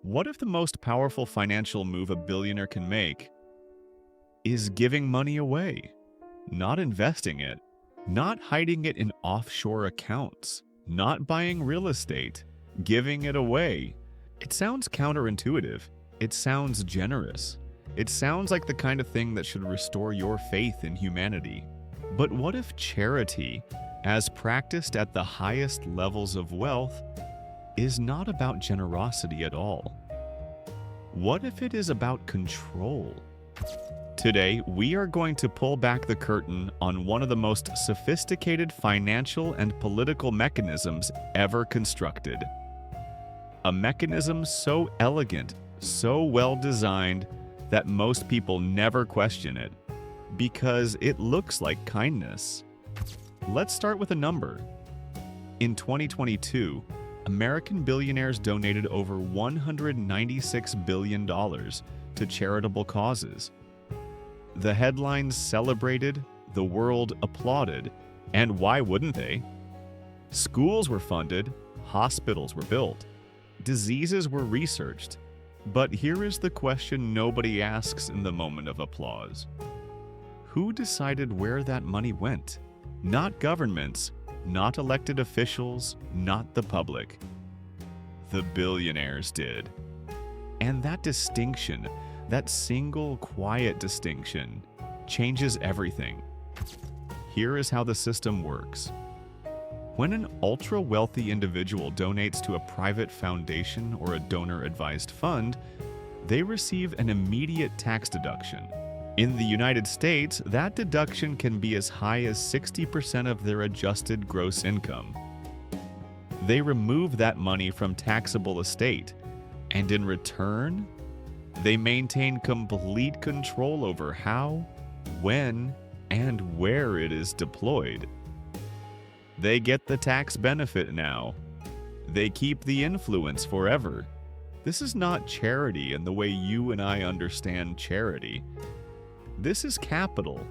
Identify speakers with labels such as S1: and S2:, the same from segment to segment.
S1: What if the most powerful financial move a billionaire can make is giving money away, not investing it, not hiding it in offshore accounts, not buying real estate, giving it away? It sounds counterintuitive. It sounds generous. It sounds like the kind of thing that should restore your faith in humanity. But what if charity, as practiced at the highest levels of wealth, is not about generosity at all? What if it is about control? Today, we are going to pull back the curtain on one of the most sophisticated financial and political mechanisms ever constructed. A mechanism so elegant, so well designed, that most people never question it, because it looks like kindness. Let's start with a number. In 2022, American billionaires donated over $196 billion to charitable causes. The headlines celebrated, the world applauded, and why wouldn't they? Schools were funded, hospitals were built, diseases were researched. But here is the question nobody asks in the moment of applause. Who decided where that money went? Not governments, not elected officials, not the public. The billionaires did. And that distinction, that single quiet distinction, changes everything. Here is how the system works. When an ultra-wealthy individual donates to a private foundation or a donor-advised fund, they receive an immediate tax deduction. In the United States, that deduction can be as high as 60% of their adjusted gross income. They remove that money from taxable estate, and in return, they maintain complete control over how, when, and where it is deployed. They get the tax benefit now. They keep the influence forever. This is not charity in the way you and I understand charity. This is capital,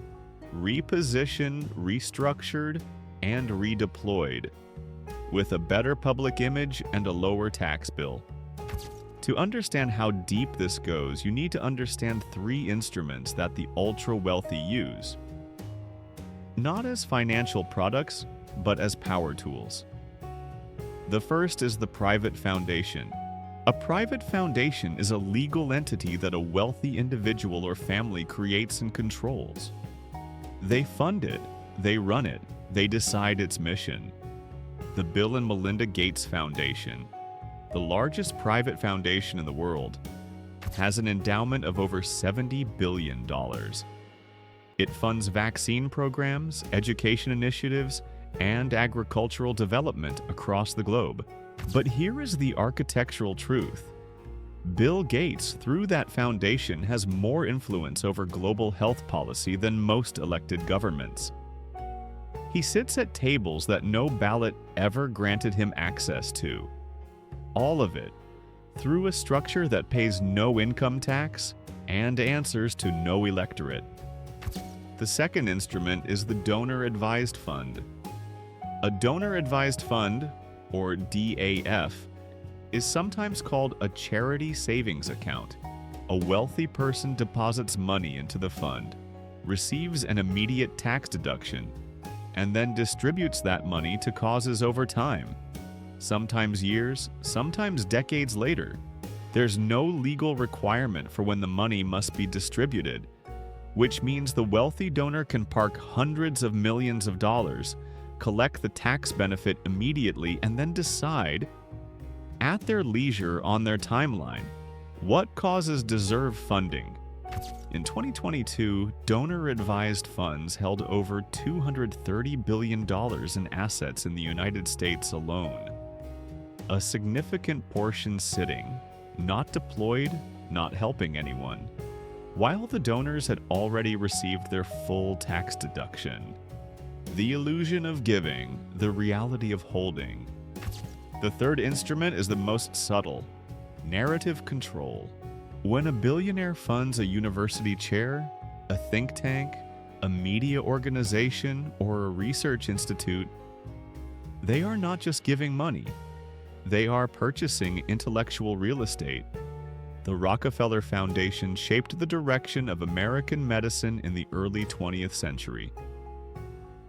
S1: repositioned, restructured, and redeployed, with a better public image and a lower tax bill. To understand how deep this goes, you need to understand three instruments that the ultra-wealthy use. Not as financial products, but as power tools. The first is the private foundation. A private foundation is a legal entity that a wealthy individual or family creates and controls. They fund it, they run it, they decide its mission. The Bill and Melinda Gates Foundation, the largest private foundation in the world, has an endowment of over $70 billion. It funds vaccine programs, education initiatives, and agricultural development across the globe. But here is the architectural truth. Bill Gates, through that foundation, has more influence over global health policy than most elected governments. He sits at tables that no ballot ever granted him access to. All of it, through a structure that pays no income tax and answers to no electorate. The second instrument is the donor-advised fund. A donor-advised fund, or DAF, is sometimes called a charity savings account. A wealthy person deposits money into the fund, receives an immediate tax deduction, and then distributes that money to causes over time. Sometimes years, sometimes decades later. There's no legal requirement for when the money must be distributed, which means the wealthy donor can park hundreds of millions of dollars, collect the tax benefit immediately, and then decide, at their leisure on their timeline, what causes deserve funding. In 2022, donor-advised funds held over $230 billion in assets in the United States alone. A significant portion sitting, not deployed, not helping anyone, while the donors had already received their full tax deduction. The illusion of giving, the reality of holding. The third instrument is the most subtle: narrative control. When a billionaire funds a university chair, a think tank, a media organization, or a research institute, they are not just giving money. They are purchasing intellectual real estate, the Rockefeller Foundation shaped the direction of American medicine in the early 20th century,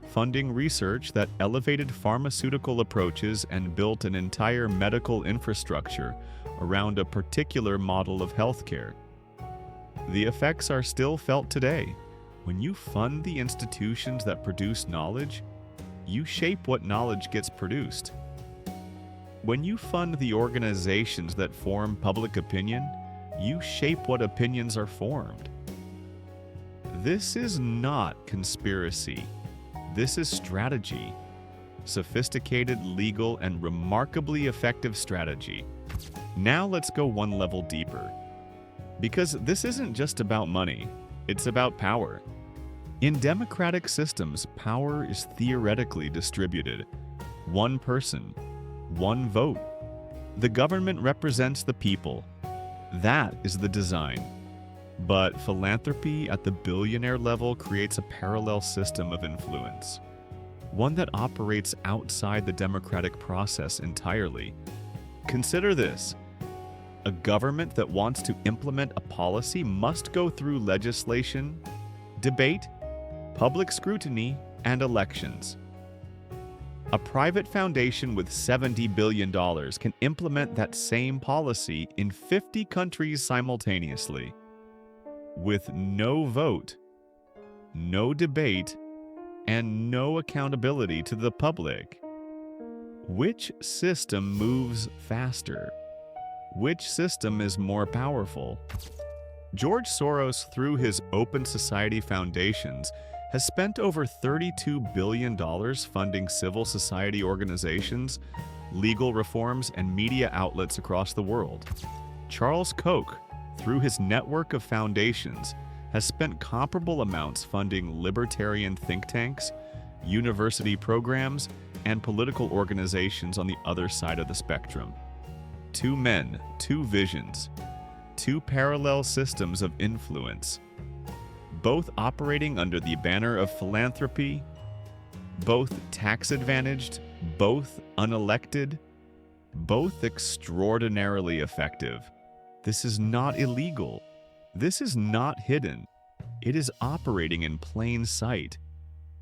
S1: funding research that elevated pharmaceutical approaches and built an entire medical infrastructure around a particular model of healthcare. The effects are still felt today. When you fund the institutions that produce knowledge, you shape what knowledge gets produced. When you fund the organizations that form public opinion, you shape what opinions are formed. This is not conspiracy. This is strategy. Sophisticated, legal, and remarkably effective strategy. Now let's go one level deeper. Because this isn't just about money, it's about power. In democratic systems, power is theoretically distributed. One person, one vote. The government represents the people. That is the design. But philanthropy at the billionaire level creates a parallel system of influence, one that operates outside the democratic process entirely. Consider this. A government that wants to implement a policy must go through legislation, debate, public scrutiny, and elections. A private foundation with $70 billion can implement that same policy in 50 countries simultaneously, with no vote, no debate, and no accountability to the public. Which system moves faster? Which system is more powerful? George Soros, through his Open Society Foundations, has spent over $32 billion funding civil society organizations, legal reforms, and media outlets across the world. Charles Koch, through his network of foundations, has spent comparable amounts funding libertarian think tanks, university programs, and political organizations on the other side of the spectrum. Two men, two visions, two parallel systems of influence, both operating under the banner of philanthropy, both tax-advantaged, both unelected, both extraordinarily effective. This is not illegal. This is not hidden. It is operating in plain sight,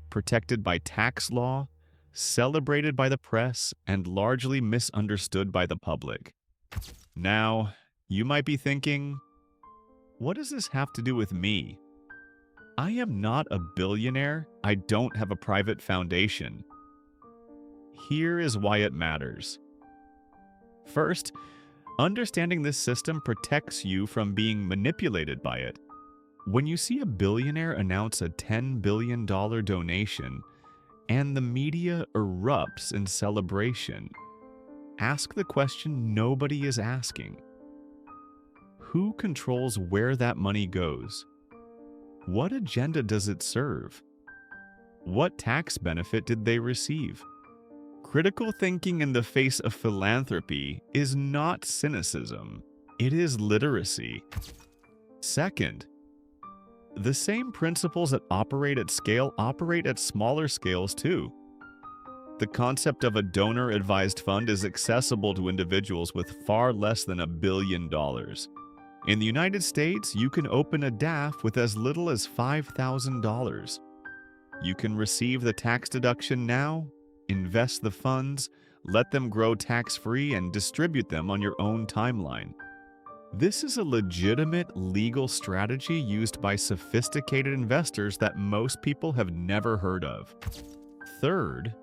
S1: protected by tax law, celebrated by the press, and largely misunderstood by the public. Now, you might be thinking, what does this have to do with me? I am not a billionaire. I don't have a private foundation. Here is why it matters. First, understanding this system protects you from being manipulated by it. When you see a billionaire announce a $10 billion donation and the media erupts in celebration, ask the question nobody is asking. Who controls where that money goes? What agenda does it serve? What tax benefit did they receive? Critical thinking in the face of philanthropy is not cynicism. It is literacy. Second, the same principles that operate at scale operate at smaller scales too. The concept of a donor-advised fund is accessible to individuals with far less than $1 billion. In the United States, you can open a DAF with as little as $5,000. You can receive the tax deduction now, invest the funds, let them grow tax-free, and distribute them on your own timeline. This is a legitimate legal strategy used by sophisticated investors that most people have never heard of. Third,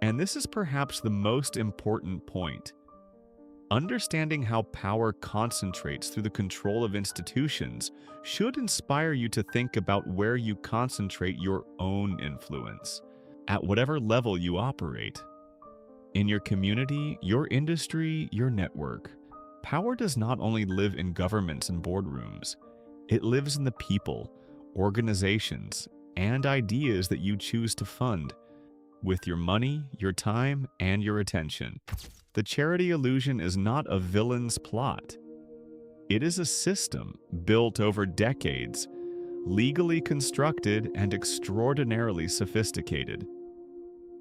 S1: and this is perhaps the most important point, understanding how power concentrates through the control of institutions should inspire you to think about where you concentrate your own influence, at whatever level you operate. In your community, your industry, your network, power does not only live in governments and boardrooms. It lives in the people, organizations, and ideas that you choose to fund with your money, your time, and your attention. The charity illusion is not a villain's plot. It is a system built over decades, legally constructed and extraordinarily sophisticated.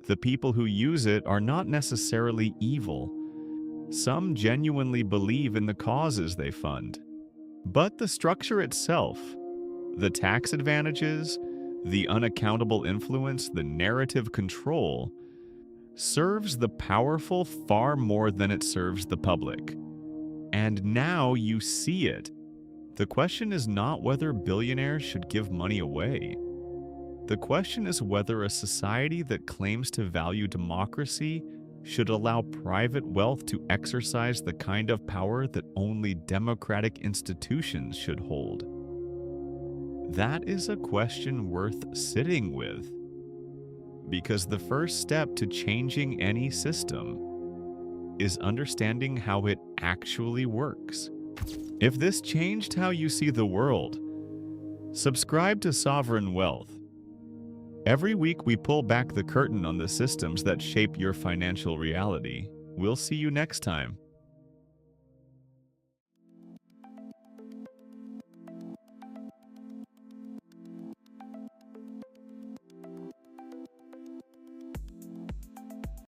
S1: The people who use it are not necessarily evil. Some genuinely believe in the causes they fund. But the structure itself, the tax advantages, the unaccountable influence, the narrative control, serves the powerful far more than it serves the public. And now you see it. The question is not whether billionaires should give money away. The question is whether a society that claims to value democracy should allow private wealth to exercise the kind of power that only democratic institutions should hold. That is a question worth sitting with. Because the first step to changing any system is understanding how it actually works. If this changed how you see the world, subscribe to Sovereign Wealth. Every week we pull back the curtain on the systems that shape your financial reality. We'll see you next time.